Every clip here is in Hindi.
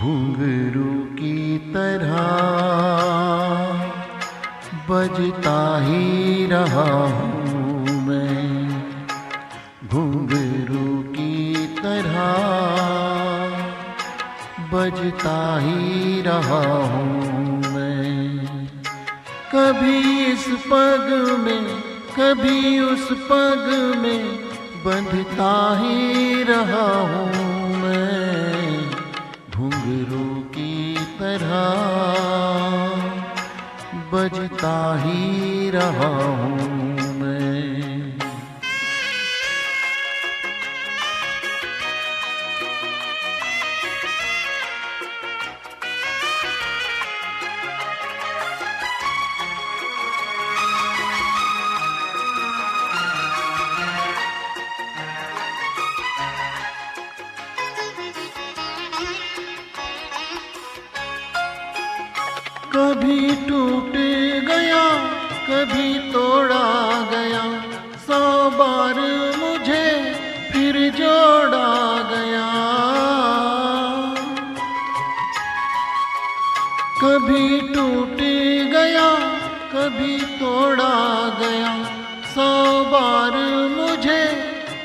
घुंघरू की तरह बजता ही रहा हूँ मैं, घुंघरू की तरह बजता ही रहा हूँ मैं। कभी इस पग में कभी उस पग में बंधता ही रहा हूँ मैं, घुंघरू की तरह बजता ही रहा हूँ मैं। कभी टूट गया कभी तोड़ा गया, 100 बार मुझे फिर जोड़ा गया। कभी टूट गया कभी तोड़ा गया, 100 बार मुझे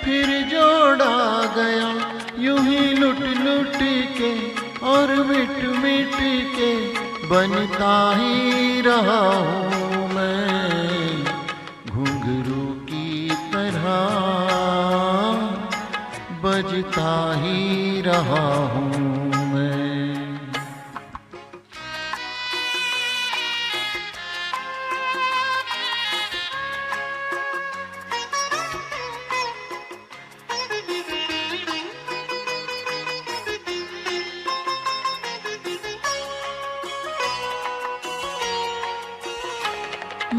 फिर जोड़ा गया। यूं ही लुट लुट के और मिट मिट के बनता ही रहा हूँ मैं, घुंघरू की तरह बजता ही रहा हूँ मैं।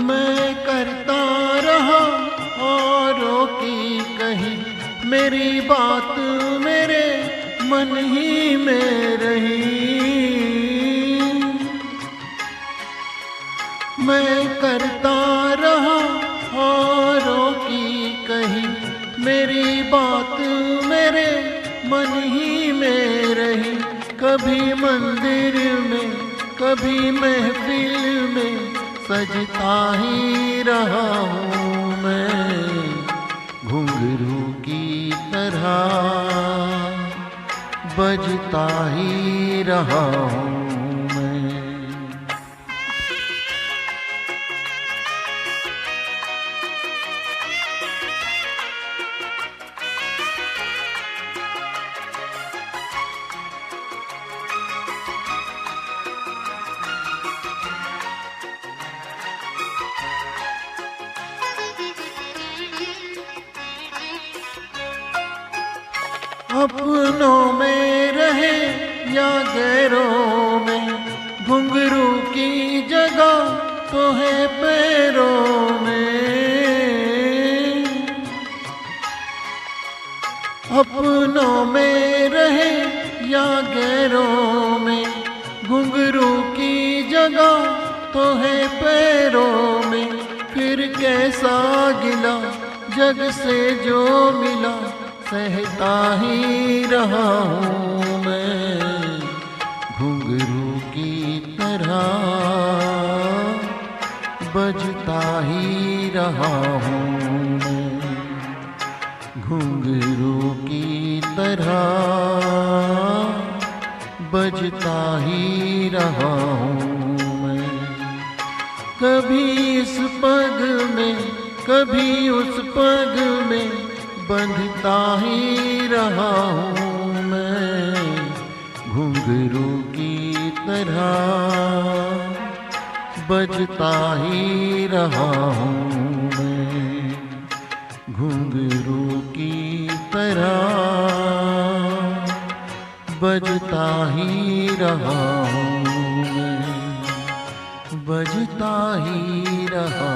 मैं करता रहा औरों की कही, मेरी बात मेरे मन ही में रही। मैं करता रहा औरों की कही, मेरी बात मेरे मन ही में रही। कभी मंदिर में कभी महफिल में सजता ही रहा हूँ मैं, घुंघरू की तरह बजता ही रहा हूँ मैं। अपनों में रहे या गैरों में, घुंघरू की जगह तो है पैरों में। अपनों में रहे या गैरों में, घुंघरू की जगह तो है पैरों में। फिर कैसा गिला जग से जो मिला, सहता ही रहा हूँ मैं, घुंघरू की तरह बजता ही रहा हूँ मैं, घुंघरू की तरह बजता ही रहा हूँ मैं। कभी इस पग में कभी उस पग में बंधता ही रहा हूँ मैं, घुंघरू की तरह बजता ही रहा हूँ मैं, घुंघरू की तरह बजता ही रहा हूँ मैं, बजता ही रहा